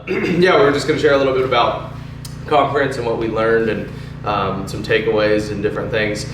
yeah, we're just gonna share a little bit about conference and what we learned and some takeaways and different things.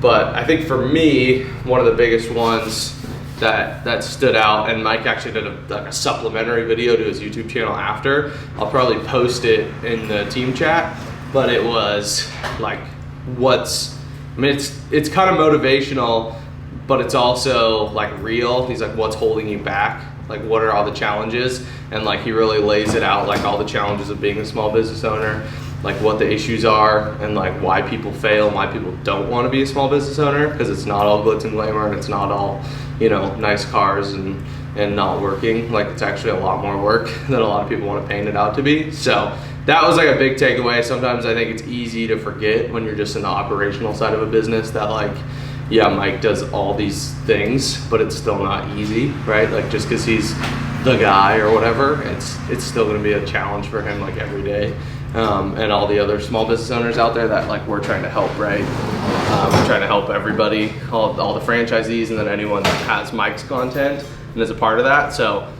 But I think for me, one of the biggest ones that stood out, and Mike actually did a supplementary video to his YouTube channel after. I'll probably post it in the team chat, but it was like, it's kind of motivational, but it's also like real. He's like, what's holding you back? Like, what are all the challenges? And like, he really lays it out, like all the challenges of being a small business owner, like what the issues are, and like why people fail, why people don't want to be a small business owner, because it's not all glitz and glamour, and it's not all, you know, nice cars and not working. Like, it's actually a lot more work than a lot of people want to paint it out to be. So that was like a big takeaway. Sometimes I think it's easy to forget when you're just in the operational side of a business that like, yeah, Mike does all these things, but it's still not easy, right? Like, just because he's the guy or whatever, it's still going to be a challenge for him like every day. And all the other small business owners out there that like we're trying to help, right? We're trying to help everybody, all the franchisees, and then anyone that has Mike's content and is a part of that. So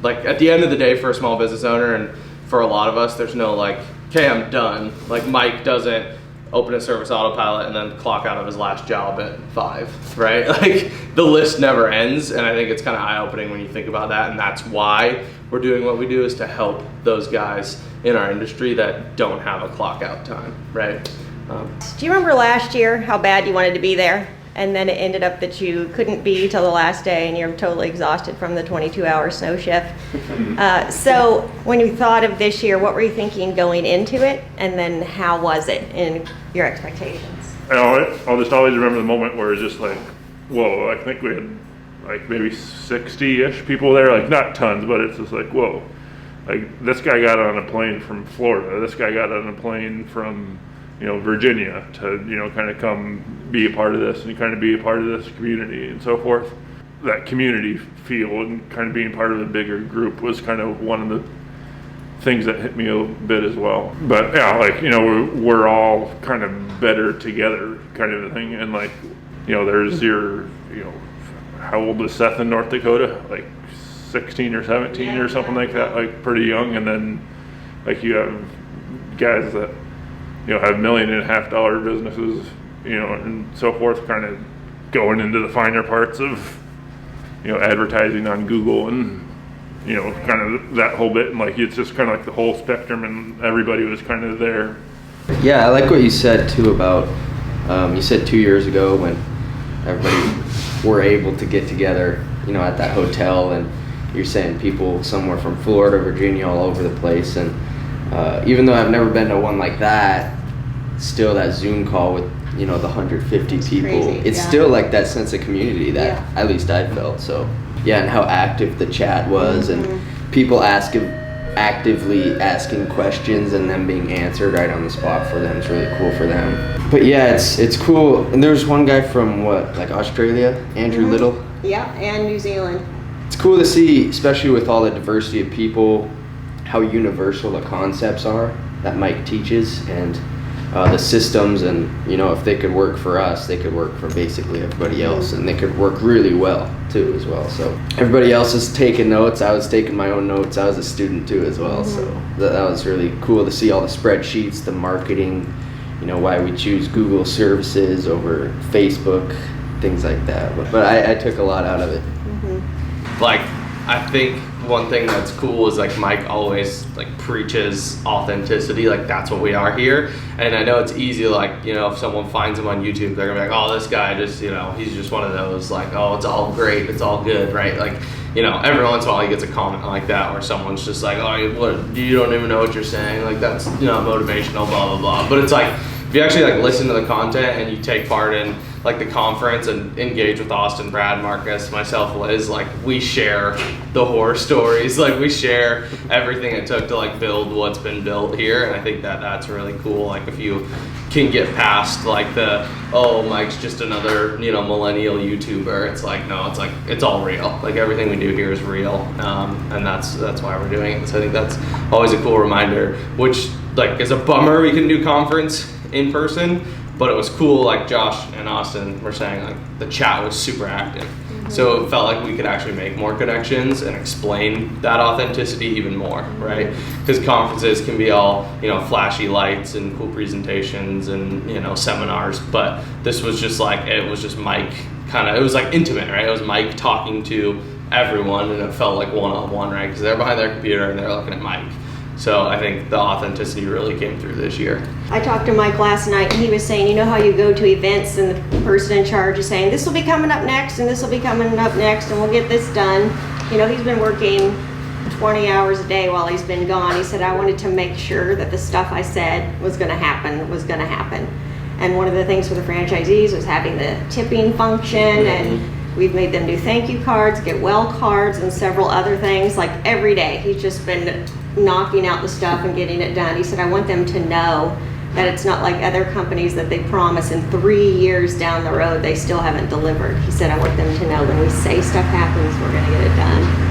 like at the end of the day, for a small business owner and for a lot of us, there's no like, okay, I'm done. Like, Mike doesn't open a service autopilot and then clock out of his last job at 5, right? Like, the list never ends, and I think it's kind of eye-opening when you think about that, and that's why we're doing what we do, is to help those guys in our industry that don't have a clock out time, right? Do you remember last year how bad you wanted to be there, and then it ended up that you couldn't be till the last day and you're totally exhausted from the 22-hour snow shift? So when you thought of this year, what were you thinking going into it, and then how was it in your expectations? I'll just always remember the moment where it's just like, whoa, I think we had like maybe 60-ish people there, like not tons, but it's just like, whoa, like this guy got on a plane from Florida, this guy got on a plane from, you know, Virginia to, you know, kind of come be a part of this and kind of be a part of this community and so forth. That community feel and kind of being part of a bigger group was kind of one of the things that hit me a bit as well. But yeah, like, you know, we're all kind of better together kind of a thing. And like, you know, there's your, you know, how old is Seth in North Dakota? Like 16 or 17 or something like that, like pretty young. And then like you have guys that, you know, have $1.5 million businesses, you know, and so forth, kind of going into the finer parts of, you know, advertising on Google and, you know, kind of that whole bit. And like, it's just kind of like the whole spectrum, and everybody was kind of there. Yeah, I like what you said too about, you said 2 years ago when everybody were able to get together, you know, at that hotel, and you're saying people somewhere from Florida, Virginia, all over the place. And even though I've never been to one like that, still that Zoom call with, you know, the 150 people, crazy. it's still like that sense of community that at least I felt. So yeah, and how active the chat was, and people actively asking questions and them being answered right on the spot for them. It's really cool for them. But yeah, it's cool. And there's one guy from what, like Australia, Andrew Little? Yeah, and New Zealand. It's cool to see, especially with all the diversity of people, how universal the concepts are that Mike teaches, and the systems, and, you know, if they could work for us, they could work for basically everybody else, and they could work really well too as well. So everybody else is taking notes. I was taking my own notes. I was a student too as well. So that was really cool to see all the spreadsheets, the marketing, you know, why we choose Google services over Facebook, things like that. But I took a lot out of it. Like, I think one thing that's cool is like Mike always like preaches authenticity. Like, that's what we are here. And I know it's easy, like, you know, if someone finds him on YouTube, they're gonna be like, oh, this guy just, you know, he's just one of those, like, oh, it's all great, it's all good, right? Like, you know, every once in a while he gets a comment like that where someone's just like, oh, what, you don't even know what you're saying, like, that's, you know, motivational, blah blah blah. But it's like, if you actually like listen to the content and you take part in like the conference and engage with Austin, Brad, Marcus, myself, Liz, like, we share the horror stories, like we share everything it took to like build what's been built here. And I think that that's really cool. Like, if you can get past like the, oh, Mike's just another, you know, millennial YouTuber, it's like, no, it's like, it's all real. Like, everything we do here is real. And that's why we're doing it. So I think that's always a cool reminder, which like is a bummer we can do conference in person, but it was cool, like Josh and Austin were saying, like the chat was super active. So it felt like we could actually make more connections and explain that authenticity even more, right? Because conferences can be all, flashy lights and cool presentations and, seminars, but this was just like, it was just Mike it was like intimate, right? It was Mike talking to everyone, and it felt like one-on-one, right? Because they're behind their computer and they're looking at Mike. So I think the authenticity really came through this year. I talked to Mike last night, and he was saying, how you go to events and the person in charge is saying, this will be coming up next, and this will be coming up next, and we'll get this done. He's been working 20 hours a day while he's been gone. He said, I wanted to make sure that the stuff I said was going to happen. And one of the things for the franchisees was having the tipping function, and we've made them do thank you cards, get well cards, and several other things. Like every day, he's just been knocking out the stuff and getting it done. He said, I want them to know that it's not like other companies that they promise in 3 years down the road they still haven't delivered. He said, I want them to know when we say stuff happens, we're going to get it done.